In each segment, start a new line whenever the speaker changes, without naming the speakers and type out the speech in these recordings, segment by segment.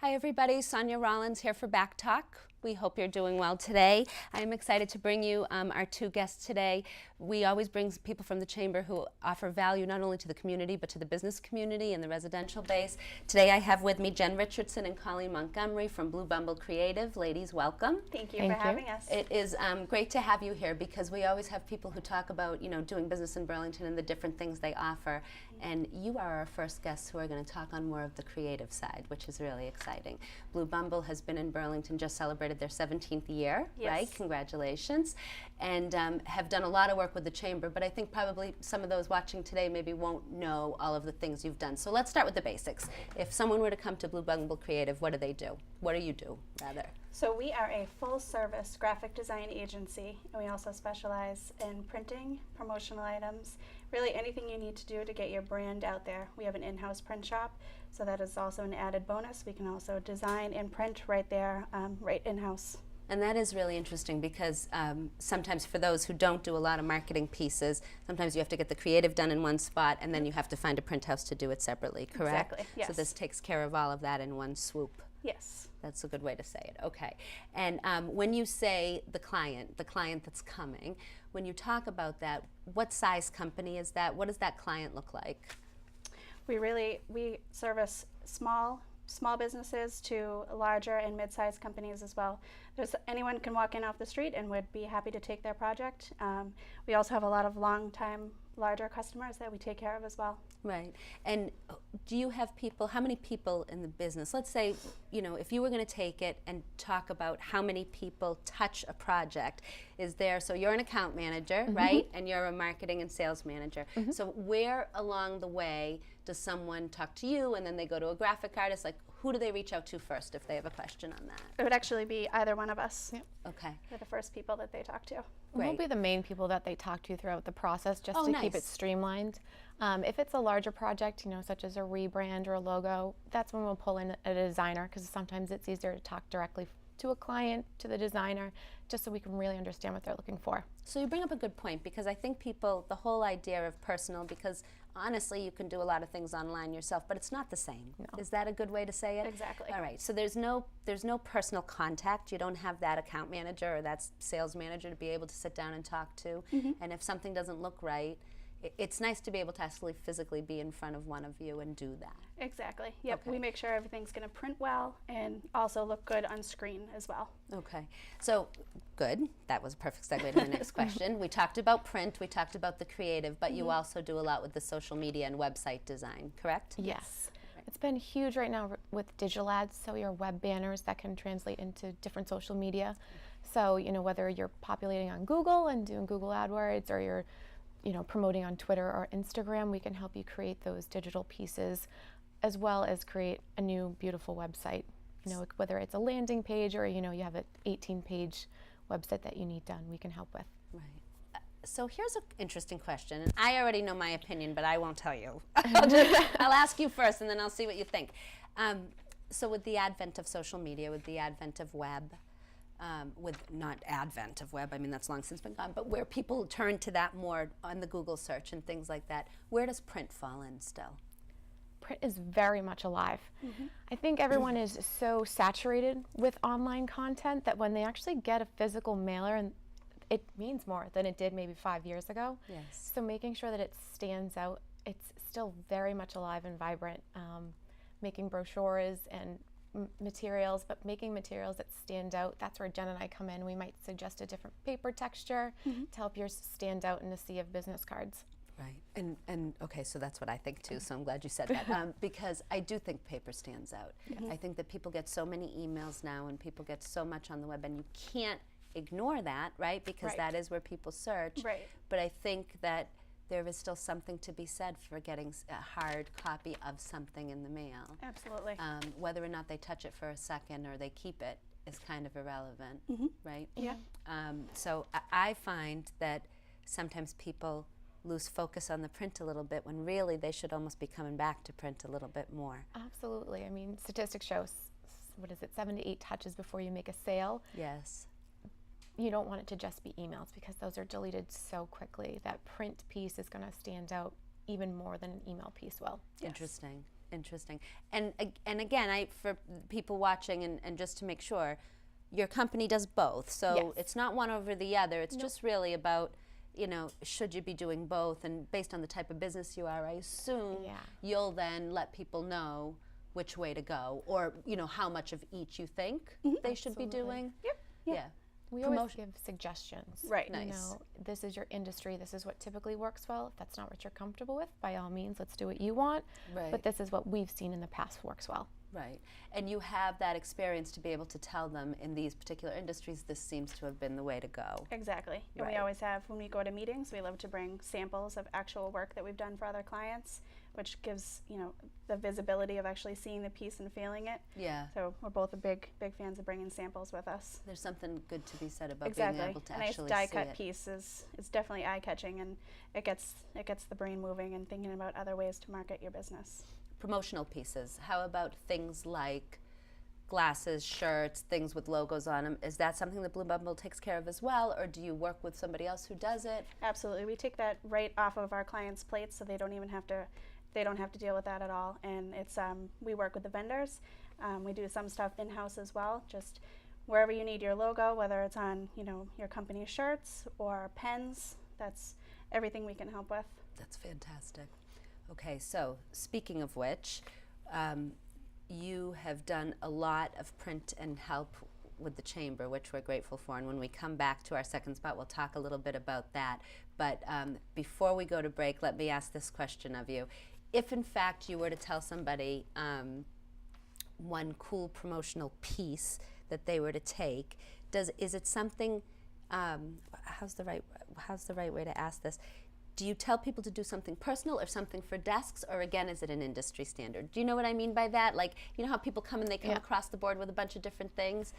Hi everybody, Sonia Rollins here for BACC Talk. We hope you're doing well today. I am excited to bring you our two guests today. We always bring people from the Chamber who offer value not only to the community but to the business community and the residential base. Today I have with me Jenn Richardson and Colleen Montgomery from Bumble Creative. Ladies, welcome.
Thank you for having us.
It is great to have you here because we always have people who talk about, doing business in Burlington and the different things they offer. And you are our first guests who are going to talk on more of the creative side, which is really exciting. Bumble has been in Burlington, just celebrated their 17th year,
yes.
Right? Congratulations. And have done a lot of work with the Chamber, but I think probably some of those watching today maybe won't know all of the things you've done. So let's start with the basics. If someone were to come to Bumble Creative, what do they do? What do you do, rather?
So we are a full-service graphic design agency, and we also specialize in printing, promotional items, really anything you need to do to get your brand out there. We have an in-house print shop, so that is also an added bonus. We can also design and print right there, right in-house.
And that is really interesting because sometimes for those who don't do a lot of marketing pieces, sometimes you have to get the creative done in one spot and then you have to find a print house to do it separately, correct?
Exactly, yes.
So this takes care of all of that in one swoop.
Yes.
That's a good way to say it. Okay. And when you say the client that's coming, when you talk about that, what size company is that? What does that client look like?
We service small businesses to larger and mid-sized companies as well. Anyone can walk in off the street and would be happy to take their project. We also have a lot of long-time larger customers that we take care of as well.
Right. And do you have people, how many people in the business? Let's say, if you were going to take it and talk about how many people touch a project, so you're an account manager,
Mm-hmm.
right? And you're a marketing and sales manager. Mm-hmm. So where along the way does someone talk to you and then they go to a graphic artist? Like, who do they reach out to first if they have a question on that?
It would actually be either one of us.
Yep.
Okay.
We're the first people that they talk to.
We'll be the main people that they talk to throughout the process just to keep it streamlined. If it's a larger project, such as a rebrand or a logo, that's when we'll pull in a designer because sometimes it's easier to talk directly to a client, to the designer, just so we can really understand what they're looking for.
So you bring up a good point because I think the whole idea of personal, because honestly you can do a lot of things online yourself, but it's not the same.
No.
Is that a good way to say it?
Exactly.
All right, so there's no personal contact. You don't have that account manager or that sales manager to be able to sit down and talk to. Mm-hmm. And if something doesn't look right, it's nice to be able to actually physically be in front of one of you and do that.
Exactly. Yep.
Okay.
We make sure everything's going to print well and also look good on screen as well.
Okay. So, good. That was a perfect segue to the next question. We talked about print, we talked about the creative, but you also do a lot with the social media and website design, correct?
Yes. Right. It's been huge right now with digital ads, so your web banners that can translate into different social media. So, whether you're populating on Google and doing Google AdWords or you're promoting on Twitter or Instagram, we can help you create those digital pieces as well as create a new beautiful website. Whether it's a landing page or, you have an 18-page website that you need done, we can help with.
Right. So here's an interesting question. And I already know my opinion, but I won't tell you. I'll ask you first, and then I'll see what you think. So with the advent of social media, with the advent of web, I mean that's long since been gone, but where people turn to that more on the Google search and things like that, where does print fall in still?
Print is very much alive. Mm-hmm. I think everyone is so saturated with online content that when they actually get a physical mailer, and it means more than it did maybe 5 years ago.
Yes.
So making sure that it stands out, it's still very much alive and vibrant. Making brochures and materials, but making materials that stand out, that's where Jen and I come in. We might suggest a different paper texture to help yours stand out in a sea of business cards.
Right, and okay, so that's what I think too, so I'm glad you said that, because I do think paper stands out. Mm-hmm. I think that people get so many emails now and people get so much on the web, and you can't ignore that, right, because that is where people search.
Right.
But I think that there is still something to be said for getting a hard copy of something in the mail.
Absolutely.
Whether or not they touch it for a second or they keep it is kind of irrelevant, right?
Yeah.
So I find that sometimes people lose focus on the print a little bit when really they should almost be coming back to print a little bit more.
Absolutely. I mean, statistics show, 7 to 8 touches before you make a sale.
Yes.
You don't want it to just be emails because those are deleted so quickly. That print piece is going to stand out even more than an email piece will.
Interesting. Interesting. And again, for people watching, and just to make sure, your company does both. So
Yes.
it's not one over the other. It's just really about, should you be doing both? And based on the type of business you are, I assume you'll then let people know which way to go, or how much of each you think they should be doing.
Yep.
Yeah.
We always give suggestions.
Right.
Nice.
This is your industry. This is what typically works well. If that's not what you're comfortable with, by all means, let's do what you want.
Right.
But this is what we've seen in the past works well.
Right. And you have that experience to be able to tell them in these particular industries, this seems to have been the way to go.
Exactly. And we always have, when we go to meetings, we love to bring samples of actual work that we've done for other clients, which gives, the visibility of actually seeing the piece and feeling it.
Yeah.
So we're both big fans of bringing samples with us.
There's something good to be said about
Exactly.
being able to
A nice
actually
die
see
cut
it.
piece is definitely eye catching, and it gets the brain moving and thinking about other ways to market your business.
Promotional pieces. How about things like glasses, shirts, things with logos on them? Is that something that Blue Bumble takes care of as well, or do you work with somebody else who does it?
Absolutely. We take that right off of our clients' plates, so they don't even have to deal with that at all. And it's we work with the vendors. We do some stuff in-house as well, just wherever you need your logo, whether it's on your company shirts or pens. That's everything we can help with.
That's fantastic. Okay, so speaking of which, you have done a lot of print and help with the Chamber, which we're grateful for. And when we come back to our second spot, we'll talk a little bit about that. But before we go to break, let me ask this question of you. If, in fact, you were to tell somebody one cool promotional piece that they were to take, is it something, how's the right way to ask this? Do you tell people to do something personal or something for desks, or again, is it an industry standard? Do you know what I mean by that? Like, how people come and they come across the board with a bunch of different things.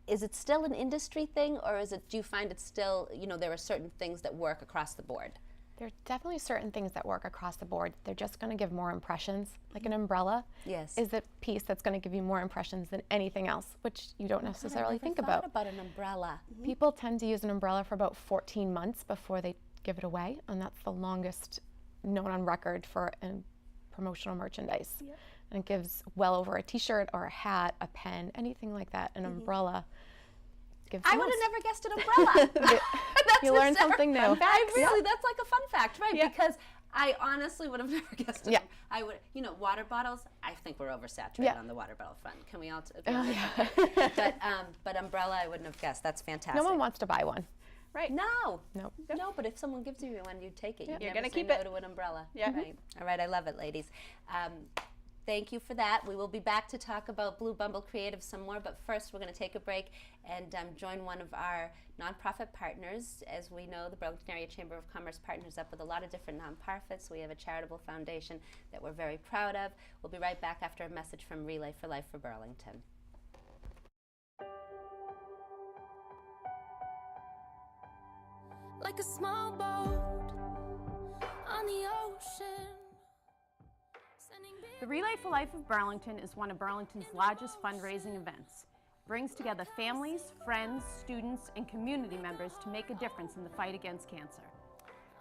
Is it still an industry thing, or do you find it's still, there are certain things that work across the board?
There are definitely certain things that work across the board. They're just going to give more impressions. Like an umbrella is the piece that's going to give you more impressions than anything else, which you don't necessarily think about.
I never thought about an umbrella.
People tend to use an umbrella for about 14 months before they give it away, and that's the longest known on record for promotional merchandise. Yep. And it gives well over a t-shirt or a hat, a pen, anything like that. An umbrella gives
I would have never guessed an umbrella.
You learn something new.
That's like a fun fact, right? Yeah. Because I honestly would have never guessed it. I would, water bottles, I think we're oversaturated on the water bottle front. Can we all? But umbrella, I wouldn't have guessed. That's fantastic.
No one wants to buy one.
Right.
No, but if someone gives you one, you take it.
You're
never
gonna
say
keep
no
it.
to an umbrella.
Yeah.
Right. All right, I love it, ladies. Thank you for that. We will be back to talk about Blue Bumble Creative some more, but first we're going to take a break and join one of our nonprofit partners. As we know, the Burlington Area Chamber of Commerce partners up with a lot of different nonprofits. We have a charitable foundation that we're very proud of. We'll be right back after a message from Relay for Life for Burlington.
Like a small boat on the ocean.
The Relay for Life of Burlington is one of Burlington's largest fundraising events. It brings together families, friends, students, and community members to make a difference in the fight against cancer.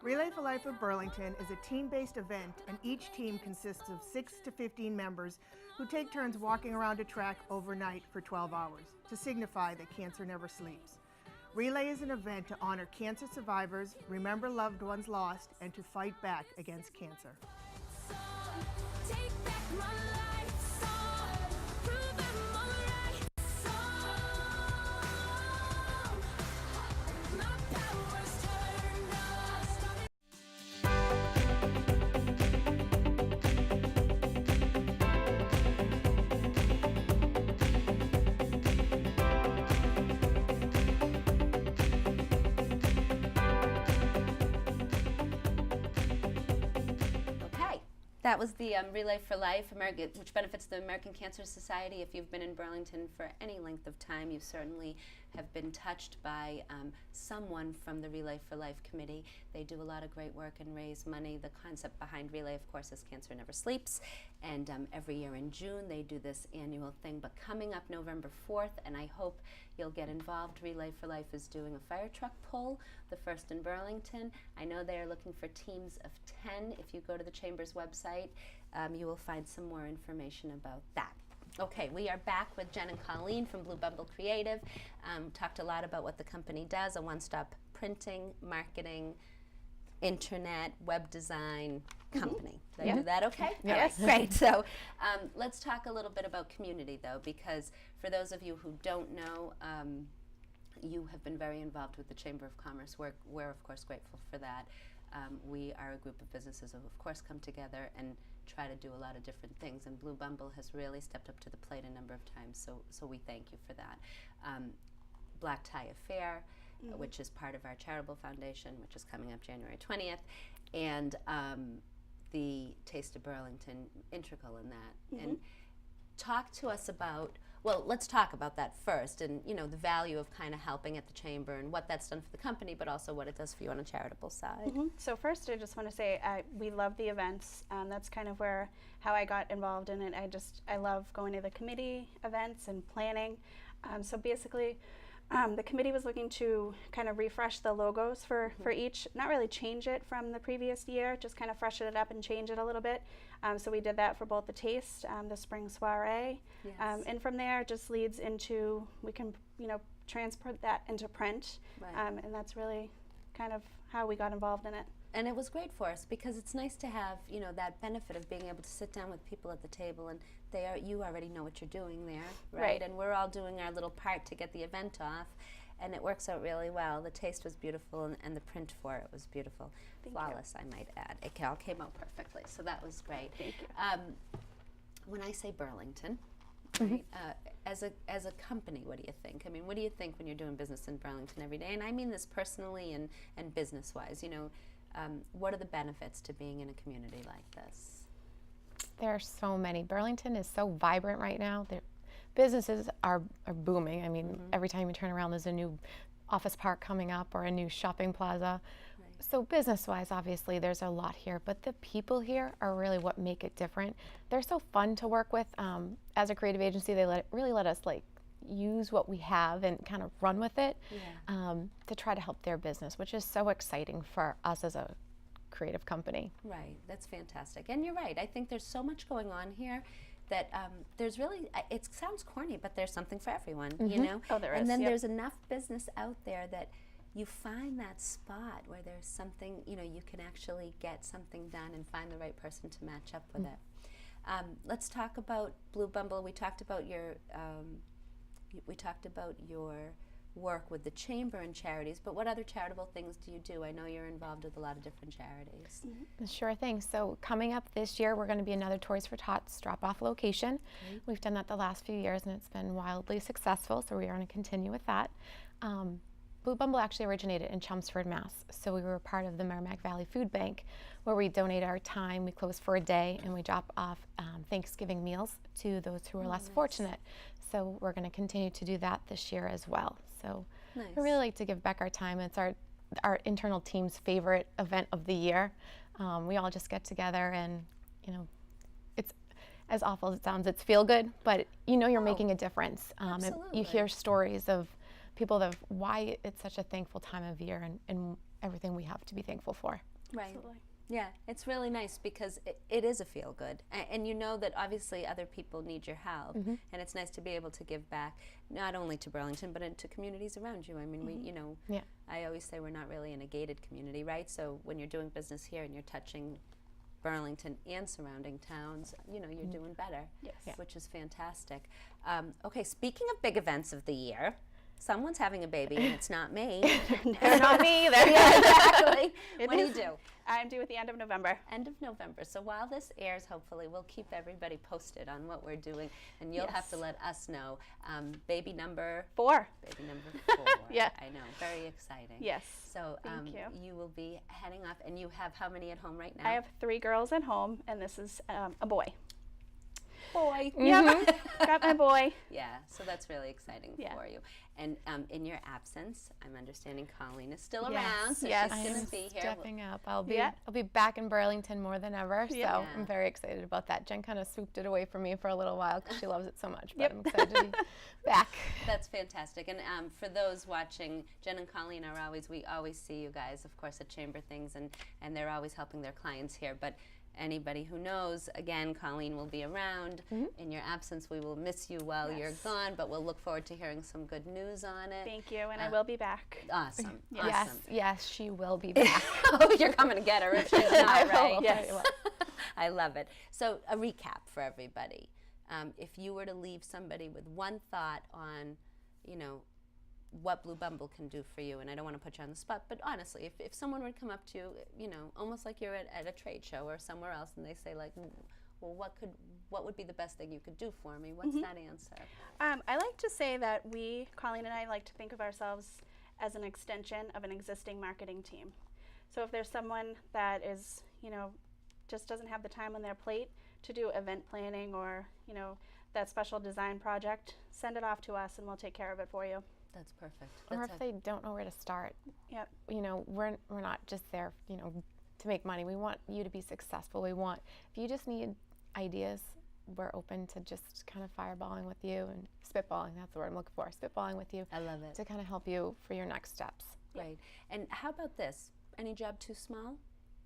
Relay for Life of Burlington is a team-based event, and each team consists of 6 to 15 members who take turns walking around a track overnight for 12 hours to signify that cancer never sleeps. Relay is an event to honor cancer survivors, remember loved ones lost, and to fight back against cancer.
Take back my life, song. Prove I'm alright, song. My power's turned on.
That was the Relay for Life, which benefits the American Cancer Society. If you've been in Burlington for any length of time, you certainly have been touched by someone from the Relay for Life committee. They do a lot of great work and raise money. The concept behind Relay, of course, is Cancer Never Sleeps. And every year in June, they do this annual thing. But coming up November 4th, and I hope you'll get involved, Relay for Life is doing a fire truck pull, the first in Burlington. I know they are looking for teams of 10. If you go to the Chamber's website, you will find some more information about that. Okay, we are back with Jenn and Colleen from Bumble Creative. Talked a lot about what the company does, a one-stop printing, marketing, internet, web design company. Did I do that okay?
Yes.
All right, great. So let's talk a little bit about community, though, because for those of you who don't know, you have been very involved with the Chamber of Commerce. We're of course, grateful for that. We are a group of businesses who, of course, come together and try to do a lot of different things, and Bumble has really stepped up to the plate a number of times, so we thank you for that. Black Tie Affair, which is part of our charitable foundation, which is coming up January 20th, and the Taste of Burlington, integral in that. And talk to us about, well, let's talk about that first, and the value of kind of helping at the Chamber and what that's done for the company, but also what it does for you on a charitable side.
So first, I just want to say we love the events. That's kind of how I got involved in it. I love going to the committee events and planning. So basically, the committee was looking to kind of refresh the logos for each, not really change it from the previous year, just kind of freshen it up and change it a little bit. So we did that for both the Taste, the Spring Soiree, and from there it just leads into, we can transport that into print, and that's really kind of how we got involved in it.
And it was great for us because it's nice to have, that benefit of being able to sit down with people at the table and you already know what you're doing there, right? And we're all doing our little part to get the event off, and it works out really well. The taste was beautiful, and the print for it was beautiful. Flawless, I might add. It all came out perfectly, so that was great.
Thank you.
When I say Burlington, right, as a company, what do you think? I mean, what do you think when you're doing business in Burlington every day? And I mean this personally and business-wise. What are the benefits to being in a community like this?
There are so many. Burlington is so vibrant right now. Businesses are booming. I mean, every time you turn around, there's a new office park coming up or a new shopping plaza. So business-wise, obviously, there's a lot here, but the people here are really what make it different. They're so fun to work with. As a creative agency, they really let us use what we have and kind of run with it to try to help their business, which is so exciting for us as a creative company.
Right, that's fantastic. And you're right, I think there's so much going on here that there's really, it sounds corny, but there's something for everyone,
Oh, there is.
And then there's enough business out there that you find that spot where there's something, you can actually get something done and find the right person to match up with it. Let's talk about Bumble. We talked about your work with the Chamber and charities, but what other charitable things do you do? I know you're involved with a lot of different charities.
Sure thing. So coming up this year, we're going to be another Toys for Tots drop-off location. We've done that the last few years, and it's been wildly successful, so we are going to continue with that. Bumble actually originated in Chelmsford, Mass. So we were a part of the Merrimack Valley Food Bank, where we donate our time, we close for a day, and we drop off Thanksgiving meals to those who are less fortunate. So we're going to continue to do that this year as well. So we really like to give back our time. It's our internal team's favorite event of the year. We all just get together and, it's as awful as it sounds, it's feel good, but you're making a difference. And you hear stories of people of why it's such a thankful time of year and everything we have to be thankful for.
Right.
Absolutely.
Yeah, it's really nice because it is a feel good, and you know that obviously other people need your help, and it's nice to be able to give back not only to Burlington but to communities around you. I mean, I always say we're not really in a gated community, right? So when you're doing business here and you're touching Burlington and surrounding towns, you're doing better, which is fantastic. Okay, speaking of big events of the year. Someone's having a baby, and it's not me.
They're not me either.
Yeah, exactly. What do you do?
I'm due at the end of November.
End of November. So while this airs, hopefully, we'll keep everybody posted on what we're doing, and you'll have to let us know. Baby number
4.
Baby number 4.
Yeah.
I know. Very exciting.
Yes.
So
Thank you.
You will be heading off, and you have how many at home right now?
I have 3 girls at home, and this is a boy.
Boy.
Yep. Got my boy.
Yeah, so that's really exciting
Yeah.
for you. And in your absence, I'm understanding Colleen is still
Yes,
around, so
yes.
she's going
I'm
to be here.
stepping up. I'll
Yeah.
be back in Burlington more than ever.
Yeah.
So I'm very excited about that. Jen kind of swooped it away from me for a little while because she loves it so much. But
Yep.
I'm excited to be back.
That's fantastic. And for those watching, Jenn and Colleen we always see you guys, of course, at Chamber things, and they're always helping their clients here. But anybody who knows, again, Colleen will be around. In your absence, we will miss you while you're gone, but we'll look forward to hearing some good news on it.
Thank you, and I will be back.
Awesome.
Yes, yes, she will be back.
Oh, you're coming to get her if she's
I
not,
will.
right?
Yes.
I love it. So a recap for everybody. If you were to leave somebody with one thought on, you know, what Blue Bumble can do for you, and I don't want to put you on the spot, but honestly, if someone would come up to you, you know, almost like you're at a trade show or somewhere else, and they say like, well, what would be the best thing you could do for me? What's that answer?
I like to say that Colleen and I like to think of ourselves as an extension of an existing marketing team. So if there's someone that is, you know, just doesn't have the time on their plate to do event planning or, you know, that special design project, send it off to us and we'll take care of it for you.
That's perfect.
Or if they don't know where to start,
Yep.
you know, we're not just there, you know, to make money. We want you to be successful. If you just need ideas, we're open to just kind of fireballing with you and spitballing. That's the word I'm looking for. Spitballing with you.
I love it.
To kind of help you for your next steps.
Right. And how about this? Any job too small?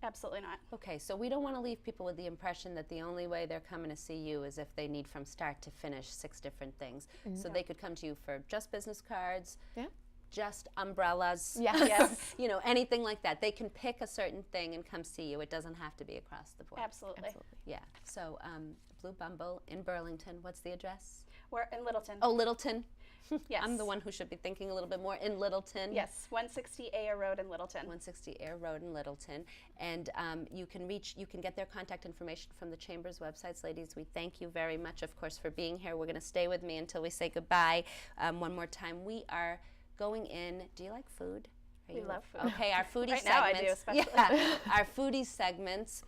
Absolutely not.
Okay, so we don't want to leave people with the impression that the only way they're coming to see you is if they need from start to finish 6 different things. So they could come to you for just business cards, just umbrellas,
Yes.
you know, anything like that. They can pick a certain thing and come see you. It doesn't have to be across the board.
Absolutely.
Yeah. So Blue Bumble in Burlington. What's the address?
We're in Littleton.
Oh, Littleton.
Yes.
I'm the one who should be thinking a little bit more. In Littleton.
Yes, 160 Ayer Road in Littleton.
160 Air Road in Littleton. And you can get their contact information from the Chamber's websites. Ladies, we thank you very much, of course, for being here. We're going to stay with me until we say goodbye. One more time, we are going in. Do you like food?
We love food.
Okay, our foodie
Right
segments.
now I do, especially.
Yeah, our foodie segments.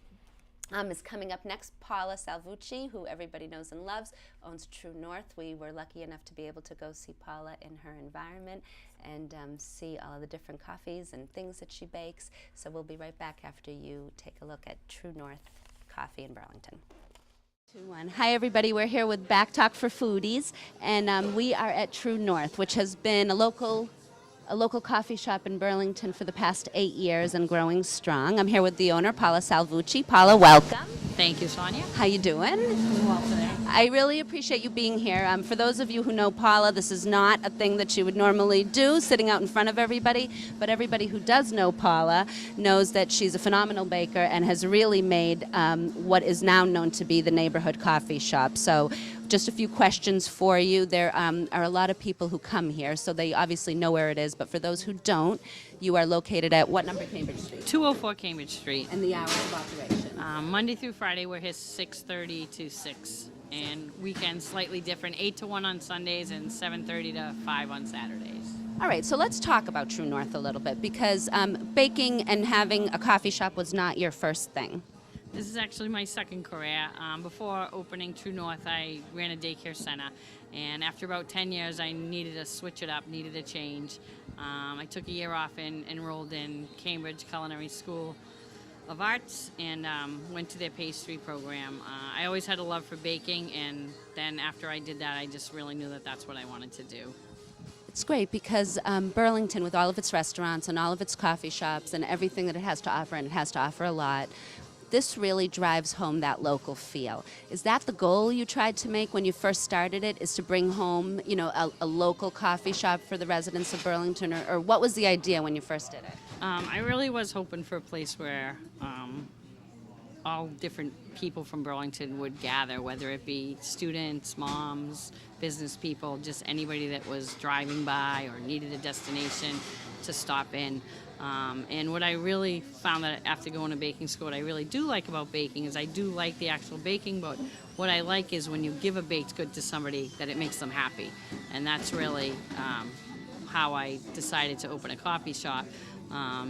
Is coming up next. Paula Salvucci, who everybody knows and loves, owns True North. We were lucky enough to be able to go see Paula in her environment and see all of the different coffees and things that she bakes. So we'll be right back after you take a look at True North Coffee in Burlington. 2-1. Hi, everybody. We're here with BACC Talk for Foodies, and we are at True North, which has been a local coffee shop in Burlington for the past 8 years and growing strong. I'm here with the owner, Paula Salvucci. Paula, welcome.
Thank you, Sonia.
How you doing?
Doing well today.
I really appreciate you being here. For those of you who know Paula, this is not a thing that she would normally do, sitting out in front of everybody, but everybody who does know Paula knows that she's a phenomenal baker and has really made what is now known to be the neighborhood coffee shop. So just a few questions for you. There are a lot of people who come here, so they obviously know where it is, but for those who don't, you are located at what number Cambridge Street?
204 Cambridge Street.
And the hours of operation?
Monday through Friday, we're here 6:30 to 6. And weekends slightly different, 8 to 1 on Sundays and 7:30 to 5 on Saturdays.
All right, so let's talk about True North a little bit, because baking and having a coffee shop was not your first thing.
This is actually my second career. Before opening True North, I ran a daycare center. And after about 10 years, I needed to switch it up, needed a change. I took a year off and enrolled in Cambridge Culinary School of Arts and went to their pastry program. I always had a love for baking, and then after I did that, I just really knew that that's what I wanted to do.
It's great because Burlington, with all of its restaurants and all of its coffee shops and everything that it has to offer, and it has to offer a lot, this really drives home that local feel. Is that the goal you tried to make when you first started it, is to bring home, you know, a local coffee shop for the residents of Burlington, or what was the idea when you first did it?
I really was hoping for a place where all different people from Burlington would gather, whether it be students, moms, business people, just anybody that was driving by or needed a destination to stop in. And what I really found that after going to baking school, what I really do like about baking is I do like the actual baking, but what I like is when you give a baked good to somebody, that it makes them happy. And that's really how I decided to open a coffee shop,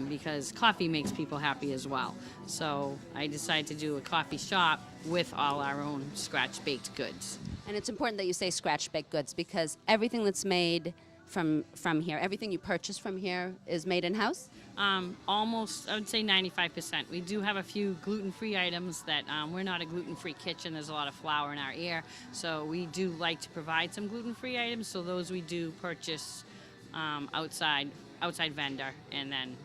because coffee makes people happy as well. So I decided to do a coffee shop with all our own scratch baked goods.
And it's important that you say scratch baked goods, because everything that's made from here, everything you purchase from here is made in-house?
Almost, I would say 95%. We do have a few gluten-free items that we're not a gluten-free kitchen. There's a lot of flour in our air, so we do like to provide some gluten-free items. So those we do purchase outside vendor, and then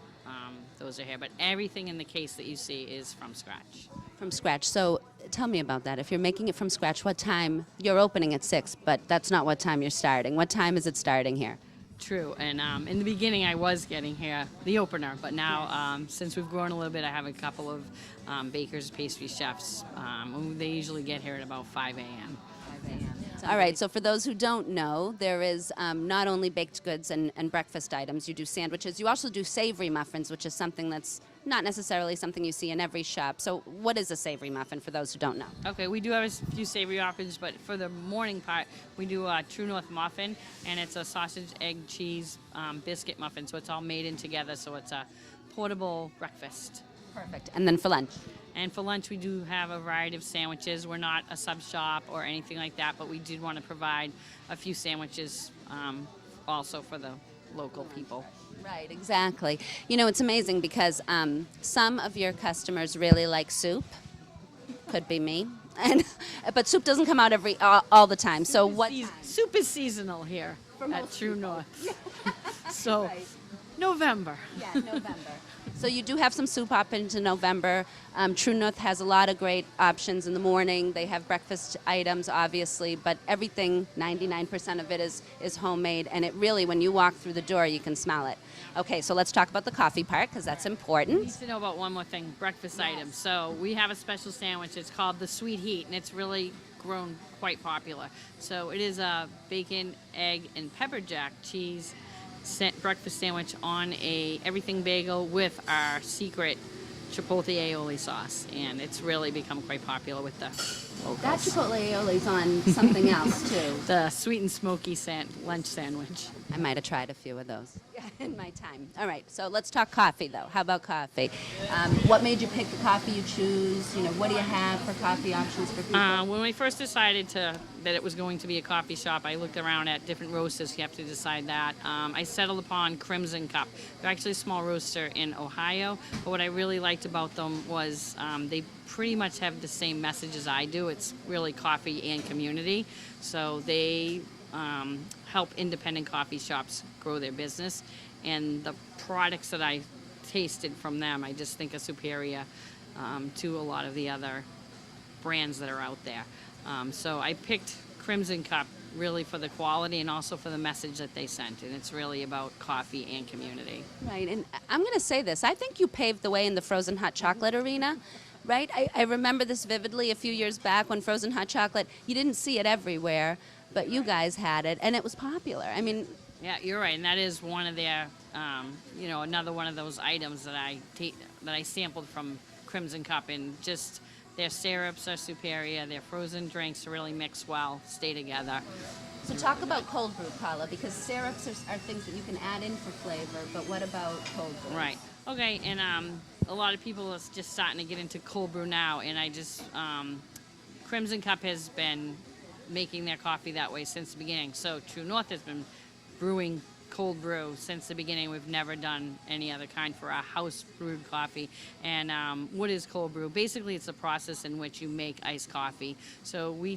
those are here. But everything in the case that you see is from scratch.
From scratch. So tell me about that. If you're making it from scratch, what time? You're opening at 6, but that's not what time you're starting. What time is it starting here?
True, and in the beginning I was getting here, the opener, but now since we've grown a little bit, I have a couple of bakers, pastry chefs. They usually get here at about 5 a.m.
All right, so for those who don't know, there is not only baked goods and breakfast items, you do sandwiches. You also do savory muffins, which is something that's not necessarily something you see in every shop. So what is a savory muffin for those who don't know?
Okay, we do have a few savory muffins, but for the morning part, we do a True North muffin, and it's a sausage, egg, cheese, biscuit muffin. So it's all made in together, so it's a portable breakfast.
Perfect. And then for lunch?
And for lunch, we do have a variety of sandwiches. We're not a sub shop or anything like that, but we did want to provide a few sandwiches also for the local people.
Right, exactly. You know, it's amazing because some of your customers really like soup. Could be me. But soup doesn't come out all the time. So what?
Soup is seasonal here at True North. So
Right.
November.
Yeah, November. So you do have some soup up into November. True North has a lot of great options in the morning. They have breakfast items, obviously, but everything, 99% of it is homemade. And it really, when you walk through the door, you can smell it. Okay, so let's talk about the coffee part, because that's
You
important.
need to know about one more thing, breakfast items. So we have a special sandwich. It's called the Sweet Heat, and it's really grown quite popular. So it is a bacon, egg, and pepper jack cheese breakfast sandwich on a everything bagel with our secret chipotle aioli sauce, and it's really become quite popular with the locals.
That chipotle aioli is on something else, too.
The sweet and smoky lunch sandwich.
I might have tried a few of those in my time. All right, so let's talk coffee, though. How about coffee? What made you pick the coffee you choose? You know, what do you have for coffee options for people?
When we first decided that it was going to be a coffee shop, I looked around at different roasters. You have to decide that. I settled upon Crimson Cup. They're actually a small roaster in Ohio, but what I really liked about them was they pretty much have the same message as I do. It's really coffee and community. So they help independent coffee shops grow their business, and the products that I tasted from them I just think are superior to a lot of the other brands that are out there. So I picked Crimson Cup really for the quality and also for the message that they sent, and it's really about coffee and community.
Right, and I'm going to say this. I think you paved the way in the frozen hot chocolate arena, right? I remember this vividly a few years back when frozen hot chocolate, you didn't see it everywhere, but you guys had it, and it was popular. I mean,
Yeah, you're right, and that is one of their, another one of those items that I sampled from Crimson Cup, and just their syrups are superior. Their frozen drinks really mix well, stay together.
so talk about cold brew, Paula, because syrups are things that you can add in for flavor, but what about cold brew?
Right. Okay, and a lot of people are just starting to get into cold brew now, and I just Crimson Cup has been making their coffee that way since the beginning. So True North has been brewing cold brew since the beginning. We've never done any other kind for our house brewed coffee. And what is cold brew? Basically, it's a process in which you make iced coffee. So we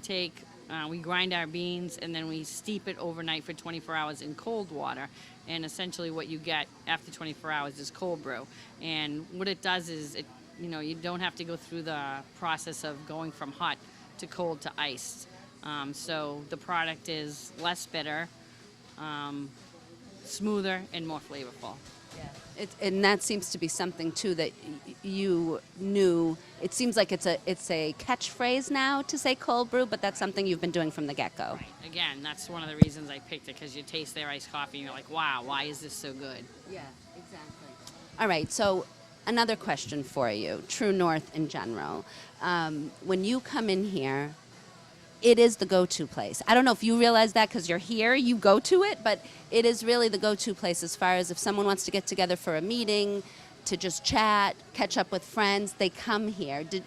grind our beans and then we steep it overnight for 24 hours in cold water. And essentially what you get after 24 hours is cold brew. And what it does is you don't have to go through the process of going from hot to cold to iced. So the product is less bitter, smoother, and more flavorful.
Yeah. And that seems to be something too that you knew. It seems like it's a catchphrase now to say cold brew, but that's something you've been doing from the get-go.
Again, that's one of the reasons I picked it, because you taste their iced coffee and you're like, wow, why is this so good?
Yeah, exactly. All right, so another question for you, True North in general. When you come in here, it is the go-to place. I don't know if you realize that because you're here, you go to it, but it is really the go-to place as far as if someone wants to get together for a meeting, to just chat, catch up with friends, they come here. Did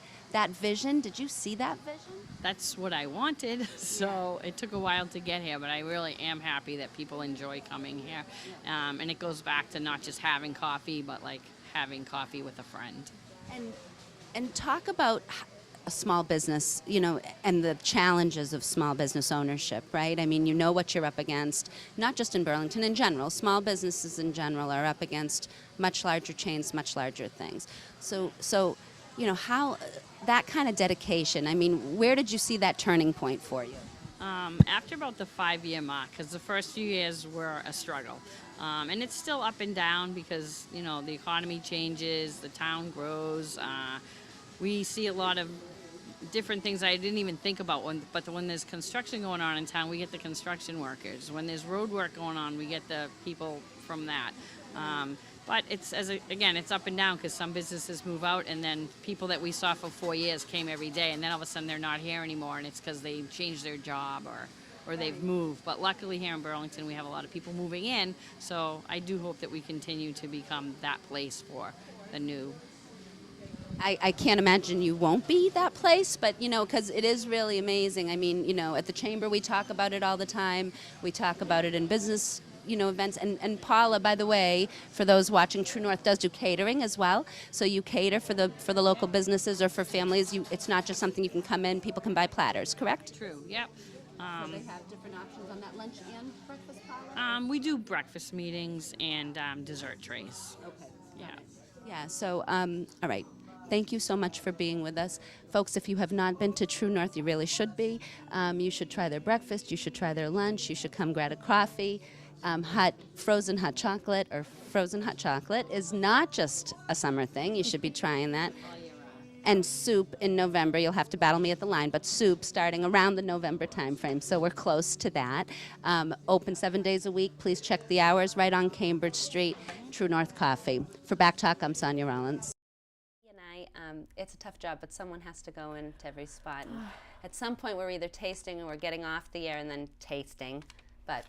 you see that vision?
That's what I wanted, so it took a while to get here, but I really am happy that people enjoy coming here. And it goes back to not just having coffee, but like having coffee with a friend.
And talk about a small business, and the challenges of small business ownership, right? I mean, you know what you're up against, not just in Burlington, in general. Small businesses in general are up against much larger chains, much larger things. So how that kind of dedication, I mean, where did you see that turning point for you?
After about the 5-year mark, because the first few years were a struggle. And it's still up and down because, you know, the economy changes, the town grows. We see a lot of different things I didn't even think about. But when there's construction going on in town, we get the construction workers. When there's road work going on, we get the people from that. But again, it's up and down because some businesses move out, and then people that we saw for 4 years came every day, and then all of a sudden they're not here anymore, and it's because they changed their job or they've moved. But luckily here in Burlington, we have a lot of people moving in, so I do hope that we continue to become that place for the new.
I can't imagine you won't be that place, but, you know, because it is really amazing. I mean, you know, at the Chamber we talk about it all the time. We talk about it in business, you know, events. And Paula, by the way, for those watching, True North does do catering as well. So you cater for the local businesses or for families. It's not just something you can come in. People can buy platters, correct?
True, yep.
So they have different options on that lunch and breakfast, Paula?
We do breakfast meetings and dessert trays.
Okay.
Yeah.
Yeah, so, all right. Thank you so much for being with us. Folks, if you have not been to True North, you really should be. You should try their breakfast. You should try their lunch. You should come grab a coffee. Frozen hot chocolate or frozen hot chocolate is not just a summer thing. You should be trying that. And soup in November. You'll have to battle me at the line, but soup starting around the November timeframe. So we're close to that. Open 7 days a week. Please check the hours right on Cambridge Street. True North Coffee. For Back Talk, I'm Sonia Rollins. It's a tough job, but someone has to go into every spot. And at some point, we're either tasting or we're getting off the air and then tasting. But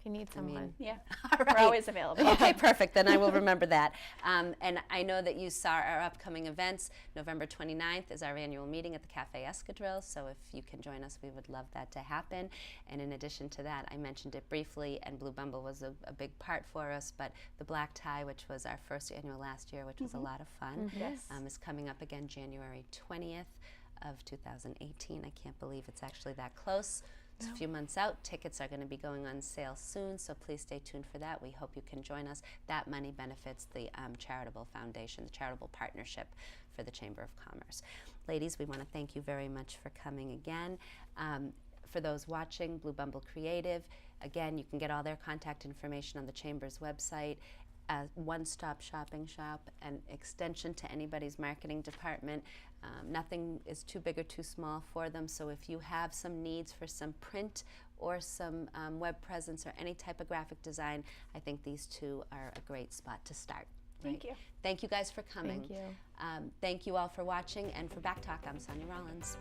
If you need someone.
Yeah,
all right.
we're always available.
Okay, perfect. Then I will remember that. And I know that you saw our upcoming events. November 29th is our annual meeting at the Cafe Escadrille, so if you can join us, we would love that to happen. And in addition to that, I mentioned it briefly, and Blue Bumble was a big part for us, but the Black Tie, which was our first annual last year, which was a lot of fun,
Yes.
is coming up again January 20th of 2018. I can't believe it's actually that close. It's a few months out. Tickets are going to be going on sale soon, so please stay tuned for that. We hope you can join us. That money benefits the charitable foundation, the charitable partnership for the Chamber of Commerce. Ladies, we want to thank you very much for coming again. For those watching, Blue Bumble Creative, again, you can get all their contact information on the Chamber's website. A one-stop shopping shop, an extension to anybody's marketing department. Nothing is too big or too small for them, so if you have some needs for some print or some web presence or any type of graphic design, I think these two are a great spot to start.
Thank you.
Thank you guys for coming.
Thank you.
Thank you all for watching, and for Back Talk, I'm Sonia Rollins.